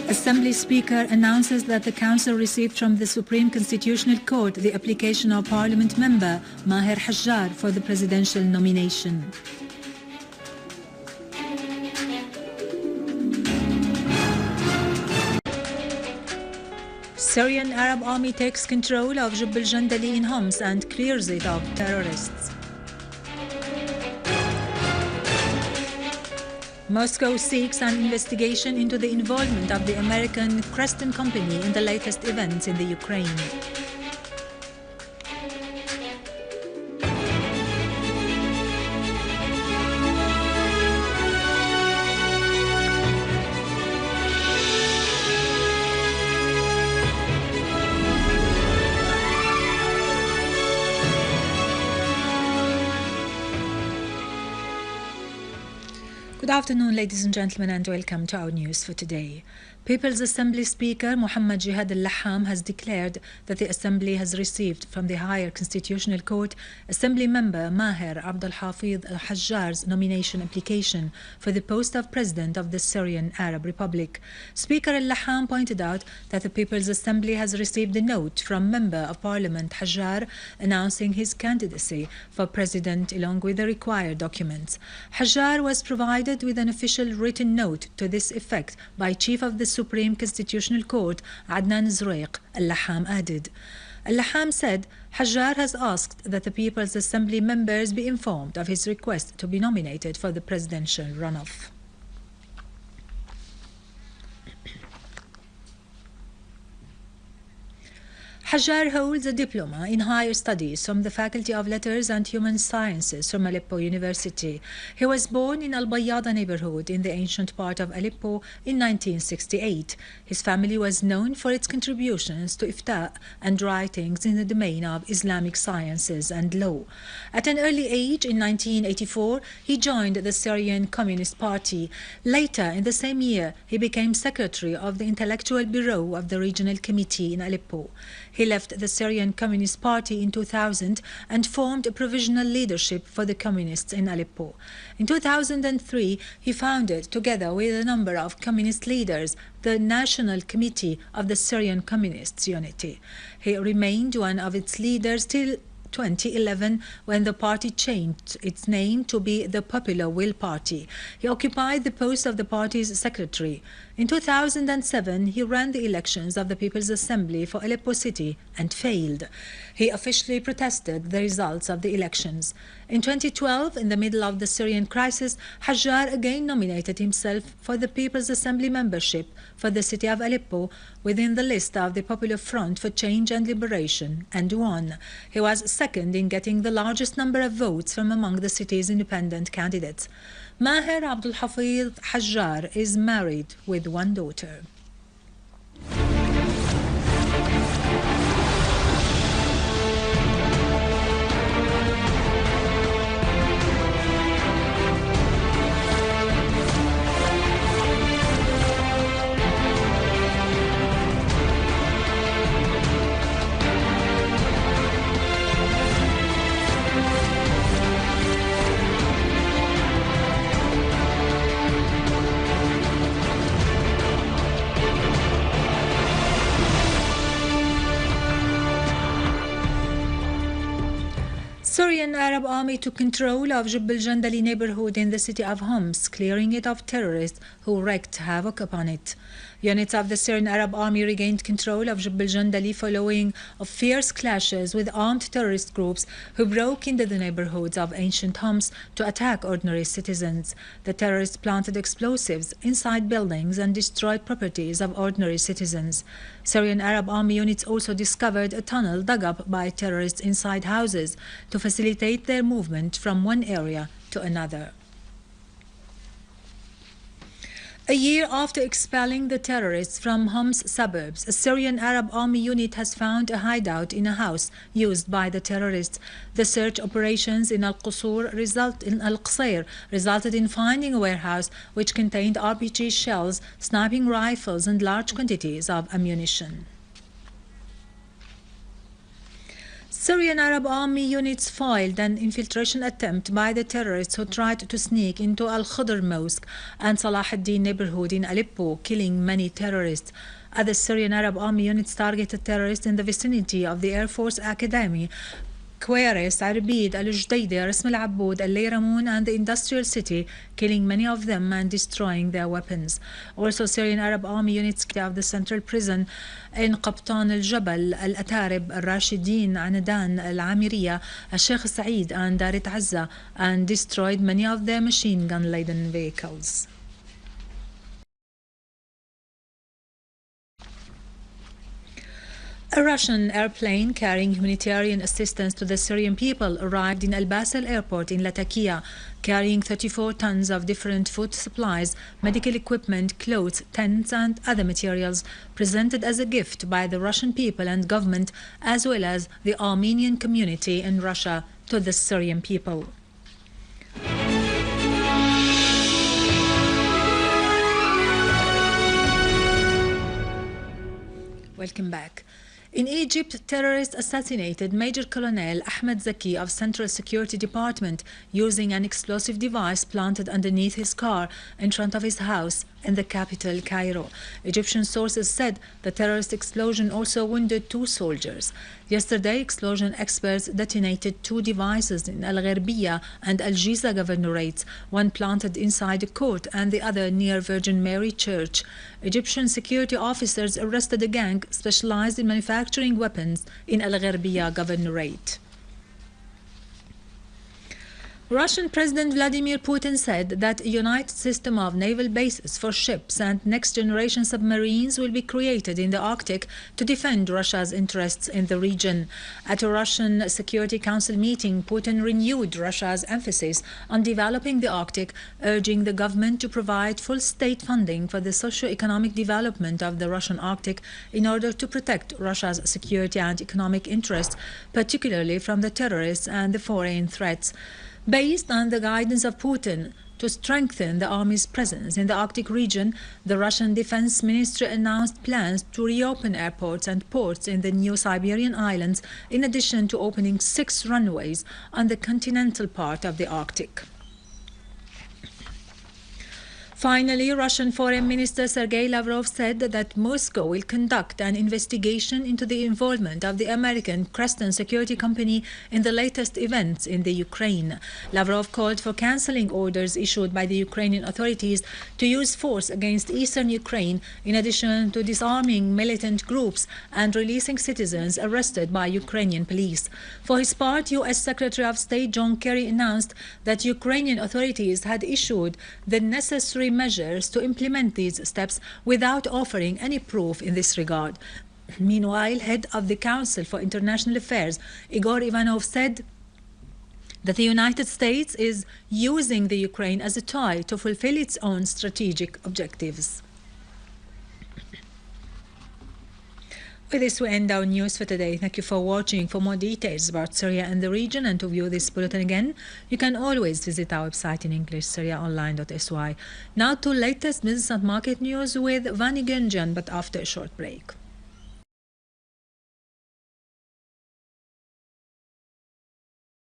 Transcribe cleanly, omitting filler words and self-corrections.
Assembly Speaker announces that the Council received from the Supreme Constitutional Court the application of Parliament member Maher Hajjar for the presidential nomination. Syrian Arab Army takes control of Jeb Al-Jandali in Homs and clears it of terrorists. Moscow seeks an investigation into the involvement of the American Creston Company in the latest events in the Ukraine. Good afternoon, ladies and gentlemen, and welcome to our news for today. People's Assembly Speaker Muhammad Jihad al-Laham has declared that the Assembly has received from the Higher Constitutional Court Assembly member Maher Abdul-Hafiz Hajjar's nomination application for the post of President of the Syrian Arab Republic. Speaker al-Laham pointed out that the People's Assembly has received a note from Member of Parliament Hajjar announcing his candidacy for President along with the required documents. Hajjar was provided with an official written note to this effect by Chief of the Supreme Constitutional Court Adnan Zuraiq, al-Laham added. Al-Laham said Hajjar has asked that the People's Assembly members be informed of his request to be nominated for the presidential runoff. Hajjar holds a diploma in higher studies from the Faculty of Letters and Human Sciences from Aleppo University. He was born in Al-Bayyada neighborhood in the ancient part of Aleppo in 1968. His family was known for its contributions to ifta and writings in the domain of Islamic sciences and law. At an early age, in 1984, he joined the Syrian Communist Party. Later in the same year, he became secretary of the Intellectual Bureau of the Regional Committee in Aleppo. He left the Syrian Communist Party in 2000 and formed a provisional leadership for the communists in Aleppo. In 2003, he founded, together with a number of communist leaders, the National Committee of the Syrian Communists Unity. He remained one of its leaders till 2011, when the party changed its name to be the Popular Will Party. He occupied the post of the party's secretary. In 2007, he ran the elections of the People's Assembly for Aleppo City and failed. He officially protested the results of the elections. In 2012, in the middle of the Syrian crisis, Hajjar again nominated himself for the People's Assembly membership for the city of Aleppo within the list of the Popular Front for Change and Liberation and won. He was second in getting the largest number of votes from among the city's independent candidates. Maher Abdul-Hafiz Hajjar is married with one daughter. Syrian Arab Army took control of Jeb Al-Jandali neighborhood in the city of Homs, clearing it of terrorists who wreaked havoc upon it. Units of the Syrian Arab Army regained control of Jeb Al-Jandali following fierce clashes with armed terrorist groups who broke into the neighborhoods of ancient Homs to attack ordinary citizens. The terrorists planted explosives inside buildings and destroyed properties of ordinary citizens. Syrian Arab Army units also discovered a tunnel dug up by terrorists inside houses to facilitate their movement from one area to another. A year after expelling the terrorists from Homs suburbs, a Syrian Arab Army unit has found a hideout in a house used by the terrorists. The search operations in al-Qusur resulted in finding a warehouse which contained RPG shells, sniping rifles and large quantities of ammunition. Syrian Arab army units foiled an infiltration attempt by the terrorists who tried to sneak into al-Khidr Mosque and Salah Eddin neighborhood in Aleppo, killing many terrorists. Other Syrian Arab army units targeted terrorists in the vicinity of the Air Force Academy, Queres, Arbid, Al-Judayda, Rasm al-Abbud, Al-Layramun and the industrial city, killing many of them and destroying their weapons. Also, Syrian Arab army units of the central prison in Qabtan al-Jabal, Al-Atarib, Al-Rashidin, Anadan, Al-Amiriya, Al-Sheikh Saeed and Darit Azza and destroyed many of their machine gun-laden vehicles. A Russian airplane carrying humanitarian assistance to the Syrian people arrived in Al-Basel airport in Lattakia, carrying 34 tons of different food supplies, medical equipment, clothes, tents and other materials presented as a gift by the Russian people and government as well as the Armenian community in Russia to the Syrian people. Welcome back. In Egypt, terrorists assassinated Major Colonel Ahmed Zaki of Central Security Department using an explosive device planted underneath his car in front of his house in the capital, Cairo. Egyptian sources said the terrorist explosion also wounded 2 soldiers. Yesterday, explosion experts detonated 2 devices in Al-Gharbiya and Al-Jiza governorates, one planted inside a court and the other near Virgin Mary Church. Egyptian security officers arrested a gang specialized in manufacturing weapons in Al-Gharbiya governorate. Russian President Vladimir Putin said that a united system of naval bases for ships and next-generation submarines will be created in the Arctic to defend Russia's interests in the region. At a Russian Security Council meeting, Putin renewed Russia's emphasis on developing the Arctic, urging the government to provide full state funding for the socio-economic development of the Russian Arctic in order to protect Russia's security and economic interests, particularly from the terrorists and the foreign threats. Based on the guidance of Putin to strengthen the army's presence in the Arctic region, the Russian Defense Ministry announced plans to reopen airports and ports in the new Siberian islands, in addition to opening 6 runways on the continental part of the Arctic. Finally, Russian Foreign Minister Sergei Lavrov said that Moscow will conduct an investigation into the involvement of the American Creston Security Company in the latest events in the Ukraine. Lavrov called for cancelling orders issued by the Ukrainian authorities to use force against eastern Ukraine, in addition to disarming militant groups and releasing citizens arrested by Ukrainian police. For his part, U.S. Secretary of State John Kerry announced that Ukrainian authorities had issued the necessary measures to implement these steps without offering any proof in this regard. Meanwhile, head of the Council for International Affairs, Igor Ivanov, said that the United States is using the Ukraine as a toy to fulfill its own strategic objectives. With this, we end our news for today. Thank you for watching. For more details about Syria and the region and to view this bulletin again, you can always visit our website in English, syriaonline.sy. Now to latest business and market news with Vani Gunjan, but after a short break.